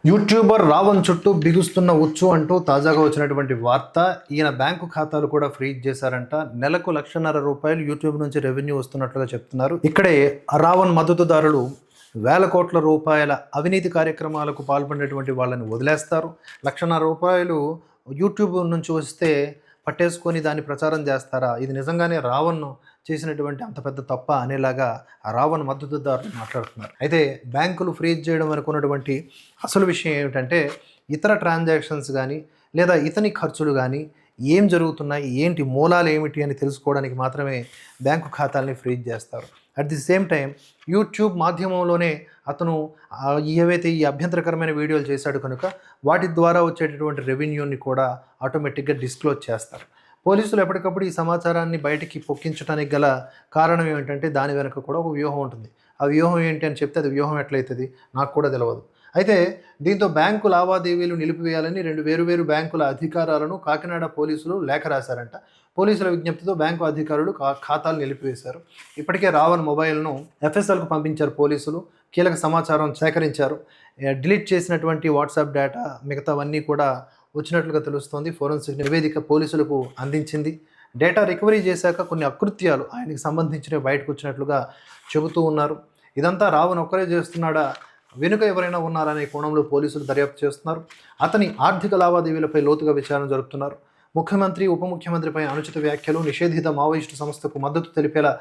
YouTuber Raavan చుట్టూ బిగుస్తున్న ఉచ్చు అంటూ తాజాగా వచ్చినటువంటి వార్త. ఈయన బ్యాంకు ఖాతాలు కూడా ఫ్రీజ్ చేశారంట. నెలకు ₹1,50,000 యూట్యూబ్ నుంచి రెవెన్యూ వస్తున్నట్లుగా చెప్తున్నారు. ఇక్కడే రావణ్ మద్దతుదారులు వేల కోట్ల రూపాయల అవినీతి కార్యక్రమాలకు పాల్పడినటువంటి వాళ్ళని వదిలేస్తారు. ₹1,50,000 యూట్యూబ్ నుంచి వస్తే పట్టేసుకొని దాన్ని ప్రచారం చేస్తారా? ఇది నిజంగానే రావణ్ చేసినటువంటి అంత పెద్ద తప్ప అనేలాగా రావణ్ మద్దతుదారులు మాట్లాడుతున్నారు. అయితే బ్యాంకులు ఫ్రీజ్ చేయడం అనుకున్నటువంటి అసలు విషయం ఏమిటంటే ఇతర ట్రాన్సాక్షన్స్ కానీ లేదా ఇతని ఖర్చులు కానీ ఏం జరుగుతున్నాయి, ఏంటి మూలాలు ఏమిటి అని తెలుసుకోవడానికి మాత్రమే బ్యాంకు ఖాతాలని ఫ్రీజ్ చేస్తారు. At the same time YouTube మాధ్యమంలోనే అతను ఏవైతే ఈ అభ్యంతరకరమైన వీడియోలు చేశాడు కనుక వాటి ద్వారా వచ్చేటటువంటి రెవెన్యూని కూడా ఆటోమేటిక్గా డిస్క్లోజ్ చేస్తారు. పోలీసులు ఎప్పటికప్పుడు ఈ సమాచారాన్ని బయటికి పొక్కించడానికి గల కారణం ఏమిటంటే దాని వెనుక కూడా ఒక వ్యూహం ఉంటుంది. ఆ వ్యూహం ఏంటి అని చెప్తే అది వ్యూహం ఎట్లయితుంది నాకు కూడా తెలియదు. అయితే దీంతో బ్యాంకు లావాదేవీలు నిలిపివేయాలని 2 వేరువేరు బ్యాంకుల అధికారులను కాకినాడ పోలీసులు లేఖ రాశారంట. పోలీసుల విజ్ఞప్తితో బ్యాంకు అధికారులు ఖాతాలు నిలిపివేశారు. ఇప్పటికే రావణ్ మొబైల్ను ఎఫ్ఎస్ఎల్కు పంపించారు పోలీసులు. కీలక సమాచారం సేకరించారు. డిలీట్ చేసినటువంటి వాట్సాప్ డేటా మిగతావన్నీ కూడా వచ్చినట్లుగా తెలుస్తోంది. ఫోరెన్సిక్ నివేదిక పోలీసులకు అందించింది. డేటా రికవరీ చేశాక కొన్ని అకృత్యాలు ఆయనకి సంబంధించినవి బయటకు వచ్చినట్లుగా చెబుతూ ఉన్నారు. ఇదంతా రావణ్ ఒక్కరే చేస్తున్నాడా, వెనుక ఎవరైనా ఉన్నారనే కోణంలో పోలీసులు దర్యాప్తు చేస్తున్నారు. అతని ఆర్థిక లావాదేవీలపై లోతుగా విచారణ జరుపుతున్నారు. ముఖ్యమంత్రి, ఉప ముఖ్యమంత్రిపై అనుచిత వ్యాఖ్యలు, నిషేధిత మావోయిస్టు సంస్థకు మద్దతు తెలిపేలా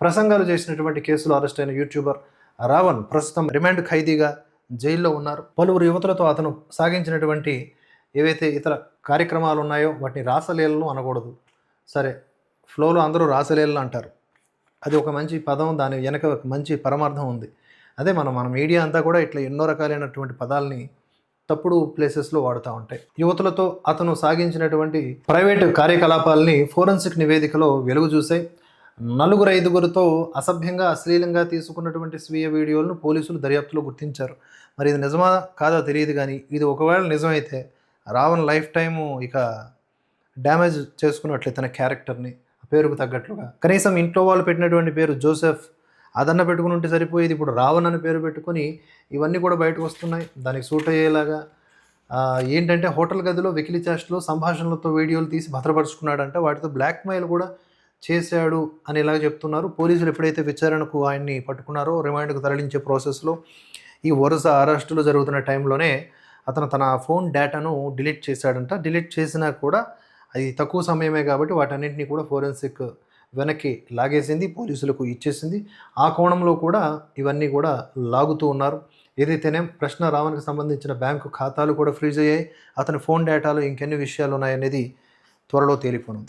ప్రసంగాలు చేసినటువంటి కేసులో అరెస్ట్ అయిన యూట్యూబర్ రావణ్ ప్రస్తుతం రిమాండ్ ఖైదీగా జైల్లో ఉన్నారు. పలువురు యువతులతో అతను సాగించినటువంటి ఏవైతే ఇతర కార్యక్రమాలు ఉన్నాయో వాటిని రాసలీలలు అనకూడదు. సరే, ఫ్లోలో అందరూ రాసలీలలు అంటారు. అది ఒక మంచి పదం, దాని వెనక ఒక మంచి పరమార్థం ఉంది. అదే మన మీడియా అంతా కూడా ఇట్లా ఎన్నో రకాలైనటువంటి పదాలని తప్పుడు ప్లేసెస్లో వాడుతూ ఉంటాయి. యువతులతో అతను సాగించినటువంటి ప్రైవేటు కార్యకలాపాలని ఫోరెన్సిక్ నివేదికలో వెలుగు చూసాయి. 4-5గురితో అసభ్యంగా, అశ్లీలంగా తీసుకున్నటువంటి స్వీయ వీడియోలను పోలీసులు దర్యాప్తులో గుర్తించారు. మరి ఇది నిజమా కాదా తెలియదు, కానీ ఇది ఒకవేళ నిజమైతే రావణ్ లైఫ్ టైము ఇక డ్యామేజ్ చేసుకున్నట్లే తన క్యారెక్టర్ని పేరుకు తగ్గట్లుగా. కనీసం ఇంట్లో వాళ్ళు పెట్టినటువంటి పేరు జోసెఫ్ అదన్న పెట్టుకుని ఉంటే సరిపోయేది. ఇప్పుడు రావణ్ అని పేరు పెట్టుకొని ఇవన్నీ కూడా బయటకు వస్తున్నాయి. దానికి సూట్ అయ్యేలాగా ఏంటంటే హోటల్ గదిలో వెకిలి చేష్టలు, సంభాషణలతో వీడియోలు తీసి భద్రపరుచుకున్నాడంట. వాటితో బ్లాక్మెయిల్ కూడా చేశాడు అని ఇలాగ చెప్తున్నారు. పోలీసులు ఎప్పుడైతే విచారణకు ఆయన్ని పట్టుకున్నారో రిమాండ్కు తరలించే ప్రాసెస్లో ఈ వరుస అరెస్టులు జరుగుతున్న టైంలోనే అతను తన ఫోన్ డేటాను డిలీట్ చేశాడంట. డిలీట్ చేసినా కూడా అది తక్కువ సమయమే కాబట్టి వాటన్నింటినీ కూడా ఫోరెన్సిక్ వెనక్కి లాగేసింది, పోలీసులకు ఇచ్చేసింది. ఆ కోణంలో కూడా ఇవన్నీ కూడా లాగుతూ ఉన్నారు. ఏదైతేనే ప్రశ్న రావణ్కి సంబంధించిన బ్యాంకు ఖాతాలు కూడా ఫ్రీజ్ అయ్యాయి. అతని ఫోన్ డేటాలో ఇంకెన్ని విషయాలు ఉన్నాయనేది త్వరలో తేలిపోనుంది.